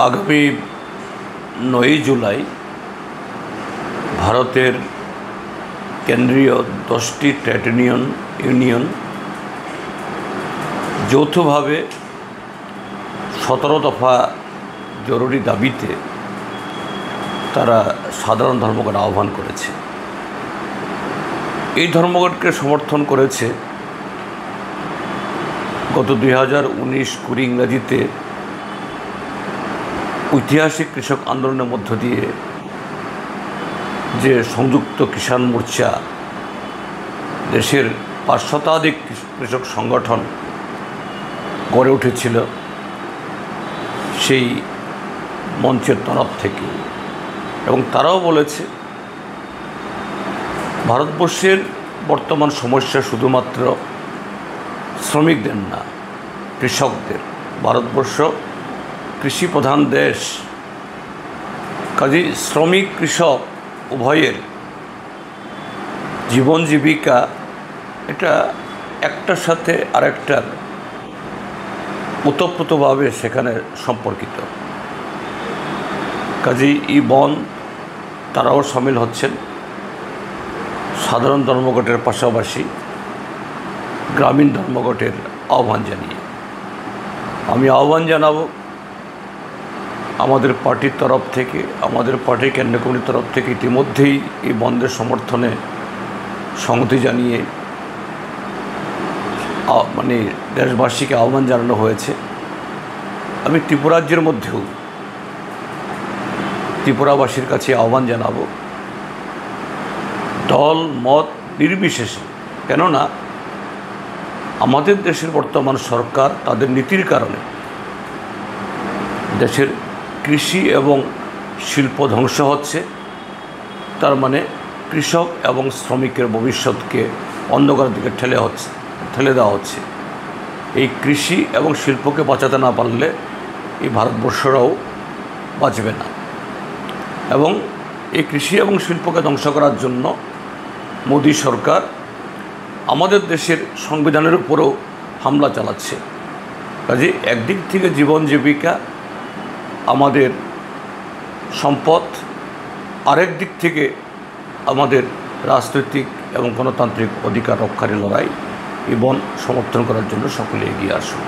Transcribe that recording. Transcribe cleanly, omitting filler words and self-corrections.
আগামী ৯ জুলাই ভারতের কেন্দ্রীয় 10টি ট্রেড ইউনিয়ন যৌথভাবে 17 দফা জরুরি দাবিতে তারা সাধারণ ধর্মঘট আহ্বান করেছে। এই ধর্মঘটকে সমর্থন করেছে গত 2019-20 ইংরাজিতে ঐতিহাসিক কৃষক আন্দোলনের মধ্য দিয়ে যে সংযুক্ত কিষাণ মোর্চা দেশের 5 শতাধিক কৃষক সংগঠন গড়ে উঠেছিল, সেই মঞ্চের তরফ থেকে। এবং তারাও বলেছে ভারতবর্ষের বর্তমান সমস্যা শুধুমাত্র শ্রমিকদের না, কৃষকদের। ভারতবর্ষ কৃষি প্রধান দেশ, কাজেই শ্রমিক কৃষক উভয়ের জীবন জীবিকা এটা একটার সাথে আরেকটার ওতপ্রোতভাবে সেখানে সম্পর্কিত। কাজেই এই বন তারাও সামিল হচ্ছেন সাধারণ ধর্মঘটের পাশাপাশি গ্রামীণ ধর্মঘটের আহ্বান জানিয়ে। আমি আহ্বান জানাবো আমাদের পার্টির তরফ থেকে, আমাদের পার্টির কেন্দ্রীয় কমিটির তরফ থেকে ইতিমধ্যেই এই বন্ধের সমর্থনে সংহতি জানিয়ে দেশবাসীকে আহ্বান জানানো হয়েছে। আমি ত্রিপুরাজ্যের মধ্যেও ত্রিপুরাবাসীর কাছে আহ্বান জানাবো দল মত নির্বিশেষে, কেননা আমাদের দেশের বর্তমান সরকার তাদের নীতির কারণে দেশের কৃষি এবং শিল্প ধ্বংস হচ্ছে। তার মানে কৃষক এবং শ্রমিকের ভবিষ্যৎকে অন্ধকারের দিকে ঠেলে দেওয়া হচ্ছে। এই কৃষি এবং শিল্পকে বাঁচাতে না পারলে এই ভারতবর্ষরাও বাঁচবে না। এবং এই কৃষি এবং শিল্পকে ধ্বংস করার জন্য মোদী সরকার আমাদের দেশের সংবিধানের উপরও হামলা চালাচ্ছে। কাজে একদিক থেকে জীবন জীবিকা আমাদের সম্পদ, আরেক দিক থেকে আমাদের রাজনৈতিক এবং গণতান্ত্রিক অধিকার রক্ষার লড়াই, এই বন সমর্থন করার জন্য সকলে এগিয়ে আসুন।